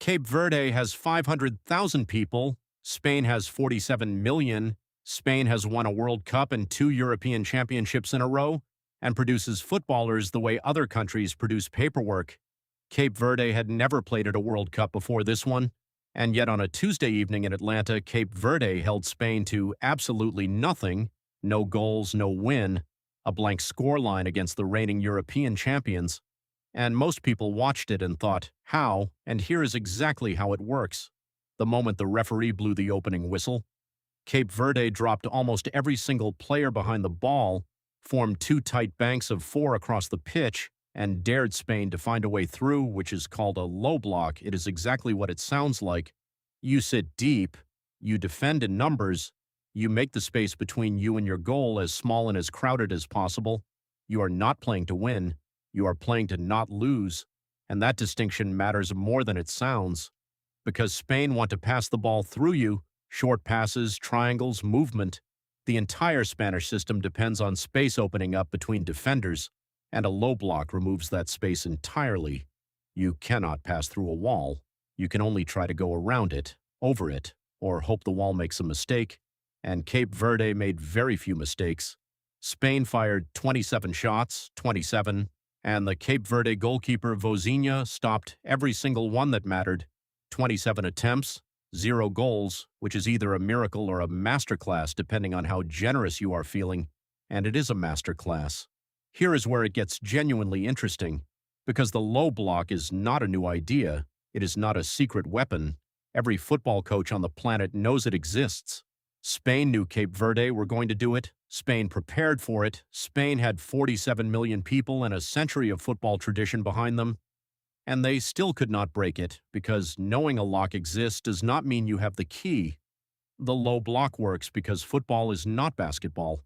Cape Verde has 500,000 people. Spain has 47 million. Spain has won a World Cup and two European Championships in a row and produces footballers the way other countries produce paperwork. Cape Verde had never played at a World Cup before this one, and yet on a Tuesday evening in Atlanta, Cape Verde held Spain to absolutely nothing, no goals, no win, a blank scoreline against the reigning European champions. And most people watched it and thought, how? And here is exactly how it works. The moment the referee blew the opening whistle, Cape Verde dropped almost every single player behind the ball, formed two tight banks of four across the pitch, and dared Spain to find a way through, which is called a low block. It is exactly what it sounds like. You sit deep, you defend in numbers, you make the space between you and your goal as small and as crowded as possible. You are not playing to win, you are playing to not lose, and that distinction matters more than it sounds. Because Spain want to pass the ball through you, short passes, triangles, movement. The entire Spanish system depends on space opening up between defenders, and a low block removes that space entirely. You cannot pass through a wall. You can only try to go around it, over it, or hope the wall makes a mistake. And Cape Verde made very few mistakes. Spain fired 27 shots, 27, and the Cape Verde goalkeeper Vozinha stopped every single one that mattered. 27 attempts, 0 goals, which is either a miracle or a masterclass depending on how generous you are feeling, and it is a masterclass. Here is where it gets genuinely interesting, because the low block is not a new idea, it is not a secret weapon. Every football coach on the planet knows it exists. Spain knew Cape Verde were going to do it. Spain prepared for it. Spain had 47 million people and a century of football tradition behind them. And they still could not break it, because knowing a lock exists does not mean you have the key. The low block works because football is not basketball.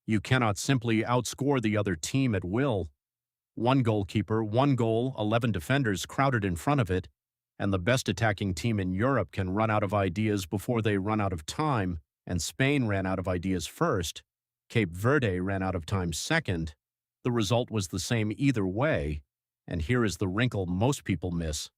You cannot simply outscore the other team at will. One goalkeeper, one goal, 11 defenders crowded in front of it, and the best attacking team in Europe can run out of ideas before they run out of time, and Spain ran out of ideas first. Cape Verde ran out of time second. The result was the same either way, and here is the wrinkle most people miss.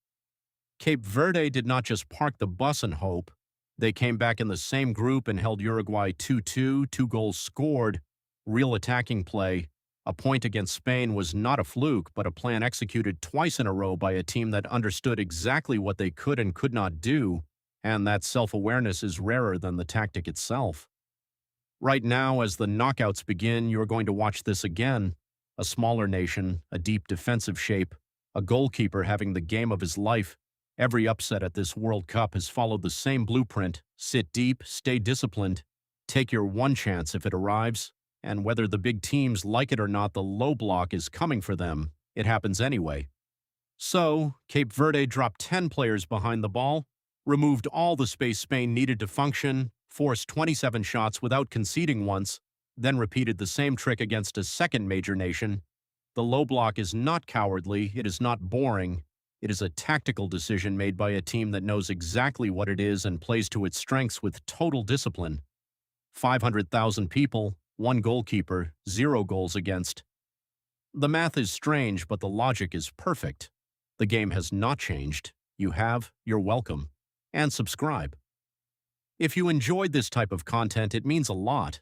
Cape Verde did not just park the bus and hope. They came back in the same group and held Uruguay 2-2, 2 goals scored, real attacking play. A point against Spain was not a fluke, but a plan executed twice in a row by a team that understood exactly what they could and could not do, and that self-awareness is rarer than the tactic itself. Right now, as the knockouts begin, you're going to watch this again. A smaller nation, a deep defensive shape, a goalkeeper having the game of his life. Every upset at this World Cup has followed the same blueprint. Sit deep, stay disciplined, take your one chance if it arrives, and whether the big teams like it or not, the low block is coming for them. It happens anyway. So, Cape Verde dropped 10 players behind the ball, removed all the space Spain needed to function, forced 27 shots without conceding once, then repeated the same trick against a second major nation. The low block is not cowardly, it is not boring. It is a tactical decision made by a team that knows exactly what it is and plays to its strengths with total discipline. 500,000 people, one goalkeeper, 0 goals against. The math is strange, but the logic is perfect. The game has not changed. You're welcome. And subscribe. If you enjoyed this type of content, it means a lot.